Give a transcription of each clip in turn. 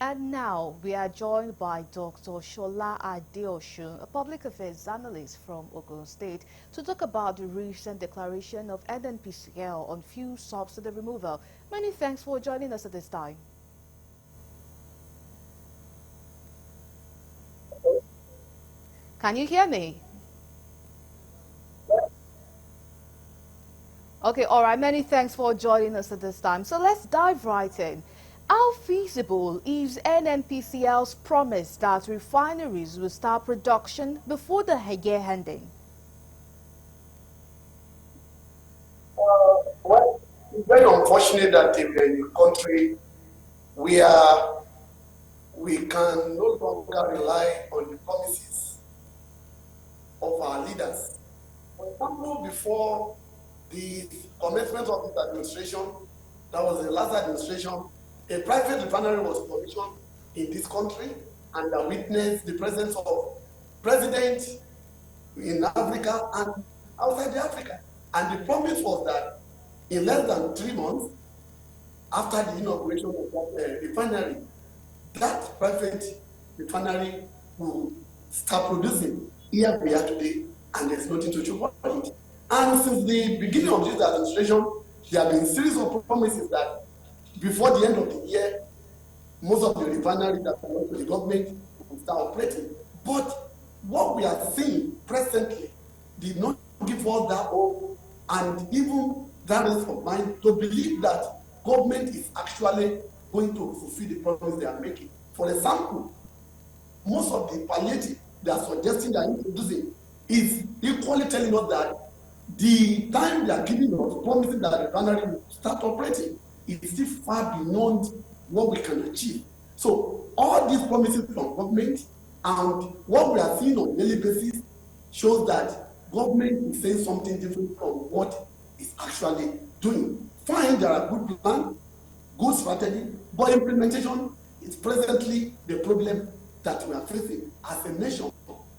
And now we are joined by Dr. Shola Adeosun, a public affairs analyst from Ogun State, to talk about the recent declaration of Nnpcl on fuel subsidy removal. Many thanks for joining us at this time. Can you hear me? Okay, all right. Many thanks for joining us at this time. So let's dive right in. How feasible is Nnpcl's promise that refineries will start production before the year ending? Well, it's very unfortunate that in a country where we can no longer rely on the promises of our leaders. For example, before the commencement of this administration, that was the last administration, a private refinery was commissioned in this country and that witnessed the presence of presidents in Africa and outside Africa. And the promise was that in less than 3 months after the inauguration of that refinery, that private refinery will start producing. Here we are today, and there's nothing to show for it. And since the beginning of this administration, there have been a series of promises that before the end of the year, most of the refineries that belong to the government will start operating. But what we are seeing presently did not give us that hope and even that rest of mind to believe that government is actually going to fulfill the promise they are making. For example, most of the palliative they are suggesting they are introducing is equally telling us that the time they are giving us, promising that the refinery will start operating, is still far beyond what we can achieve. So all these promises from government and what we are seeing on a daily basis shows that government is saying something different from what it's actually doing. Fine, there are good plans, good strategy, but implementation is presently the problem that we are facing as a nation.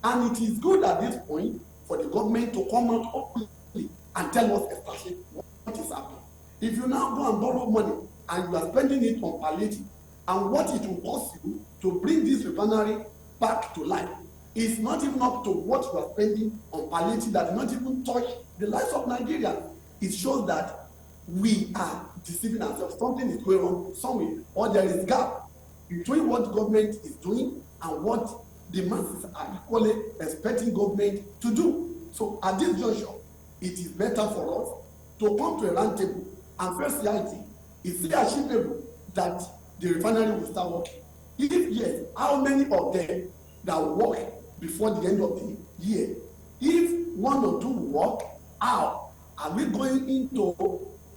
And it is good at this point for the government to come out openly and tell us exactly what is happening. If you now go and borrow money and you are spending it on palliative, and what it will cost you to bring this refinery back to life is not even up to what you are spending on palliative that does not even touch the lives of Nigerians. It shows that we are deceiving ourselves. Something is going on somewhere, or there is gap between what government is doing and what the masses are equally expecting government to do. So at this juncture, it is better for us to come to a round table and first reality is it achievable that the refinery will start working? If yes, how many of them that will work before the end of the year? If one or two will work, how? Are we going into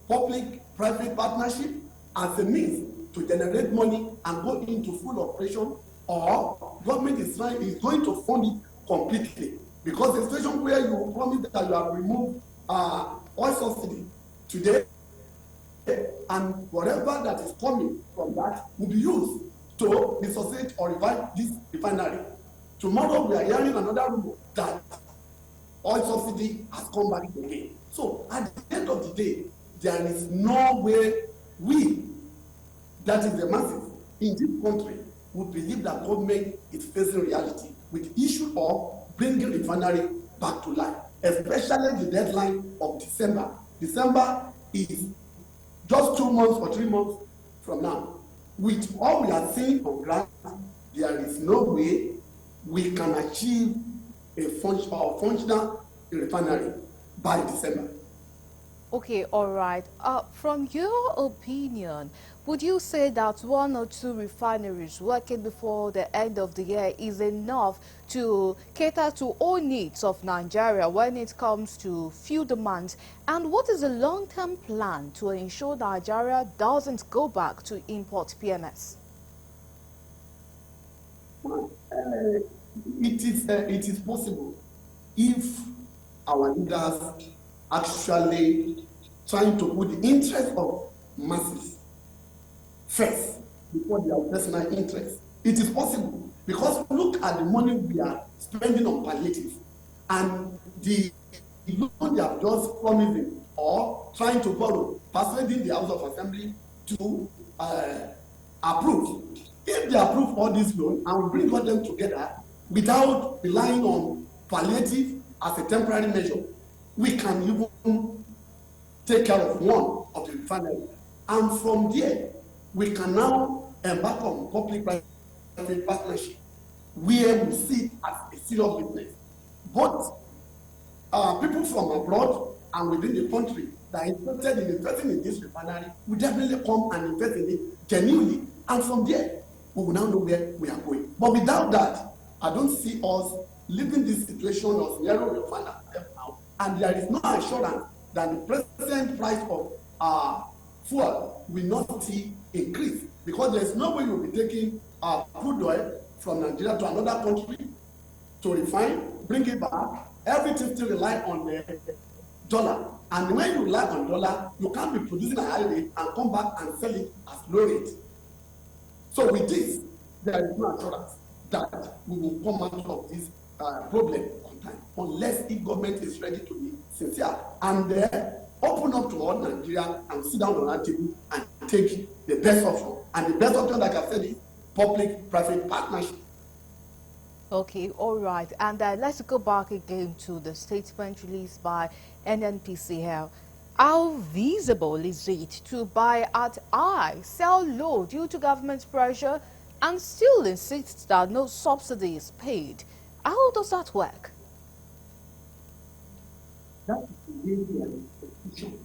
public-private partnership as a means to generate money and go into full operation, or government is going to fund it completely? Because the situation where you promise that you have removed oil subsidy today, and whatever that is coming from that will be used to resuscitate or revive this refinery. Tomorrow we are hearing another rumor that oil subsidy has come back again. So at the end of the day, there is no way we, that is the masses in this country, would believe that government is facing reality with the issue of bringing refinery back to life, especially the deadline of December. December is just 2 months or 3 months from now. With all we are seeing on ground, there is no way we can achieve a functional refinery by December. Okay, all right. From your opinion, would you say that 1 or 2 refineries working before the end of the year is enough to cater to all needs of Nigeria when it comes to fuel demand? And what is the long-term plan to ensure Nigeria doesn't go back to import PMS? It is possible if our leaders actually trying to put the interest of masses first before their personal interest. It is possible because look at the money we are spending on palliative and the loan they are just promising or trying to borrow, persuading the House of Assembly to approve. If they approve all these loans and we bring all them together without relying on palliative as a temporary measure, we can even take care of one of the refinery. And from there, we can now embark on public-private partnership where we see it as a serious business. But people from abroad and within the country that are interested in investing in this refinery will definitely come and invest in it genuinely. And from there, we will now know where we are going. But without that, I don't see us leaving this situation of scenario refinery now. And there is no assurance that the present price of fuel will not see increase, because there is no way you will be taking crude oil from Nigeria to another country to refine, bring it back. Everything still rely on the dollar. And when you rely on dollar, you can't be producing a high rate and come back and sell it as low rate. So with this, there is no assurance that we will come out of this problem on time, unless the government is ready to be sincere and open up to all Nigeria and sit down on our table and take the best option. And the best option, like I said, is public-private partnership. Okay, all right. And let's go back again to the statement released by Nnpcl. How visible is it to buy at high, sell low due to government pressure, and still insist that no subsidy is paid? How does that work? That is the institution.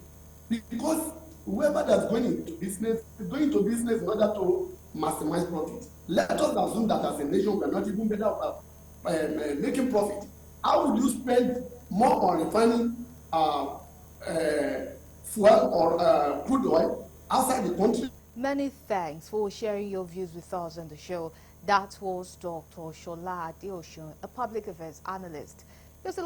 Because whoever that's going into business is going to business in order to maximize profit. Let us assume that as a nation we are not even better at making profit. How would you spend more on refining fuel or crude oil outside the country? Many thanks for sharing your views with us on the show. That was Dr. Shola Adeosun, a public affairs analyst.